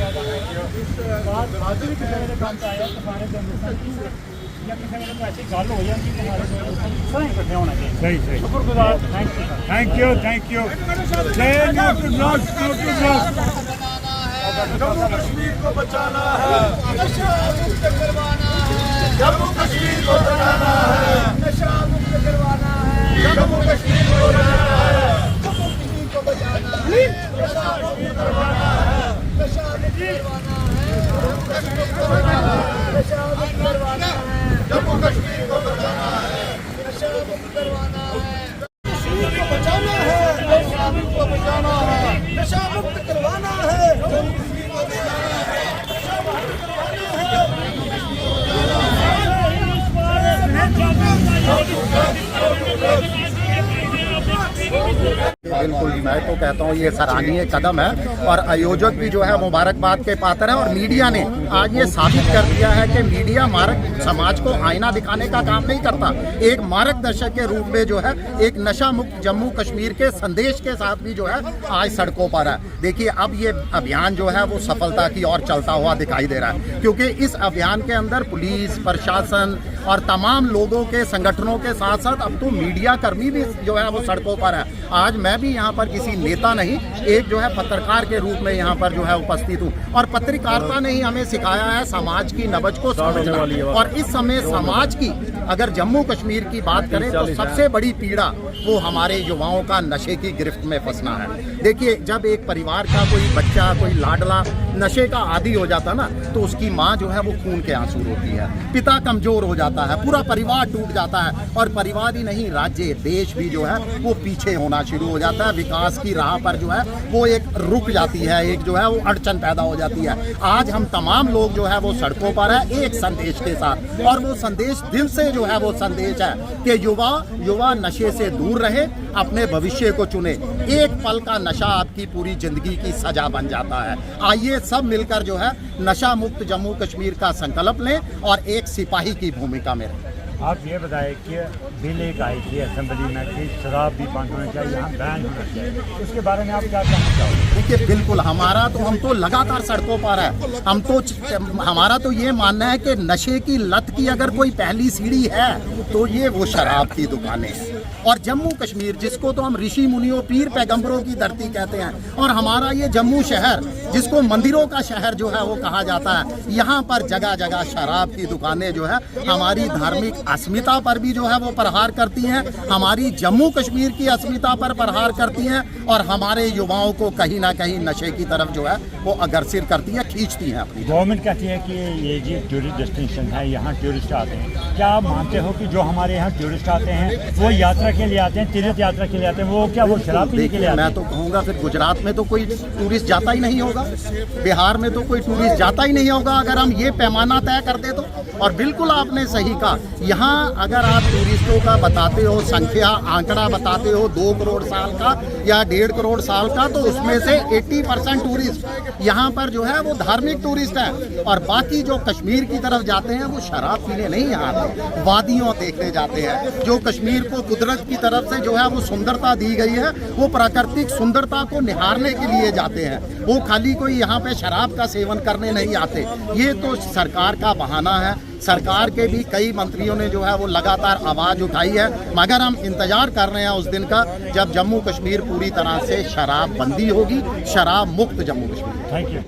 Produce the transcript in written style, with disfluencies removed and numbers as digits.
बाजू भी किसी ने काम आया तो सारे या किसी ने तो ऐसी गल हो जाती है सारे इकट्ठे होना चाहिए। सही सही, शुक्रगुजार। Thank you thank you. Jammu Kashmir को बचाना है, नशा मुक्त करवाना है, जम्मू कश्मीर को बचाना है, नशा मुक्त करवाना है, जम्मू कश्मीर को बचाना है, जम्मू कश्मीर को बचाना है, नशा मुक्त करवाना है, नशा मुक्त करवाना है, नशा मुक्त करवाना है, जम्मू कश्मीर को बचाना है, नशा मुक्त करवाना है, कश्मीर को बचाना है, नशा मुक्त को बचाना है, नशा मुक्त करवाना है, जम्मू कश्मीर को बचाना है, नशा मुक्त बिल्कुल, मैं तो कहता हूँ ये सराहनीय कदम है और आयोजक भी जो है मुबारकबाद के पात्र है। और मीडिया ने आज ये साबित कर दिया है कि मीडिया मारक समाज को आईना दिखाने का काम नहीं करता, एक मार्गदर्शक के रूप में जो है एक नशा मुक्त जम्मू कश्मीर के संदेश के साथ भी जो है आज सड़कों पर है। देखिए, अब ये अभियान जो है वो सफलता की ओर चलता हुआ दिखाई दे रहा है, क्योंकि इस अभियान के अंदर पुलिस प्रशासन और तमाम लोगों के संगठनों के साथ साथ अब तो मीडिया कर्मी भी जो है वो सड़कों पर है। आज मैं भी यहाँ पर किसी नेता नहीं, एक जो है पत्रकार के रूप में यहाँ पर जो है उपस्थित हूँ। और पत्रकारिता ने ही हमें सिखाया है समाज की नब्ज को समझना। और इस समय समाज की अगर जम्मू कश्मीर की बात करें तो सबसे बड़ी पीड़ा वो हमारे युवाओं का नशे की गिरफ्त में फंसना है। देखिए, जब एक परिवार का कोई बच्चा, कोई लाडला नशे का आदी हो जाता ना, तो उसकी माँ जो है वो खून के आंसू रोती है, पिता कमजोर हो जाता है, पूरा परिवार टूट जाता है। और परिवार ही नहीं, राज्य देश भी जो है वो पीछे होना शुरू हो जाता है। विकास की राह पर जो है वो एक रुक जाती है, एक जो है वो अड़चन पैदा हो जाती है। आज हम तमाम लोग जो है वो सड़कों पर है एक संदेश के साथ, और वो संदेश दिल से जो है वो संदेश है कि युवा नशे से दूर रहे, अपने भविष्य को चुने। एक पल का नशा आपकी पूरी जिंदगी की सजा बन जाता है। आइए सब मिलकर जो है नशा मुक्त जम्मू कश्मीर का संकल्प लें और एक सिपाही की भूमिका में रहें। आप ये बताएं कि बिल एक आई थी असेंबली में कि शराब भी बंद होना चाहिए, यहाँ बैन होना चाहिए, उसके बारे में आप क्या कहना चाहोगे? देखिए, बिल्कुल हम तो लगातार सड़कों पर है। हमारा तो ये मानना है कि नशे की लत की अगर कोई पहली सीढ़ी है तो ये वो शराब की दुकानें हैं। और जम्मू कश्मीर, जिसको तो हम ऋषि मुनियों पीर पैगंबरों की धरती कहते हैं, और हमारा ये जम्मू शहर जिसको मंदिरों का शहर जो है वो कहा जाता है, यहाँ पर जगह जगह शराब की दुकानें जो है हमारी धार्मिक अस्मिता पर भी जो है वो प्रहार करती हैं, हमारी जम्मू कश्मीर की अस्मिता पर प्रहार करती हैं, और हमारे युवाओं को कहीं ना कहीं नशे की तरफ जो है वो अग्रसर करती हैं, खींचती हैं अपनी। गवर्नमेंट कहती है कि ये जी टूरिस्ट डेस्टिनेशन है, यहाँ टूरिस्ट आते हैं। क्या आप मानते हो कि जो हमारे यहाँ टूरिस्ट आते हैं वो यात्रा के लिए आते हैं, तीर्थ यात्रा के लिए आते हैं, वो क्या वो शराब पीने के लिए आते हैं? मैं तो कहूँगा फिर गुजरात में तो कोई टूरिस्ट जाता ही नहीं होगा, बिहार में तो कोई टूरिस्ट जाता ही नहीं होगा अगर हम ये पैमाना तय करते तो। और बिल्कुल आपने सही कहा, यहाँ अगर आप टूरिस्टों का बताते हो संख्या, आंकड़ा बताते हो 2 करोड़ साल का या 1.5 करोड़ साल का, तो उसमें से 80% टूरिस्ट यहाँ पर जो है वो धार्मिक टूरिस्ट है, और बाकी जो कश्मीर की तरफ जाते हैं वो शराब पीने नहीं यहाँ आते, वादियों देखने जाते हैं। जो कश्मीर को कुदरत की तरफ से जो है वो सुंदरता दी गई है, वो प्राकृतिक सुंदरता को निहारने के लिए जाते हैं, वो खाली कोई यहाँ पे शराब का सेवन करने नहीं आते। ये तो सरकार का बहाना है। सरकार के भी कई मंत्रियों ने जो है वो लगातार आवाज़ उठाई है, मगर हम इंतजार कर रहे हैं उस दिन का जब जम्मू कश्मीर पूरी तरह से शराब बंदी होगी, शराब मुक्त जम्मू कश्मीर। Thank you.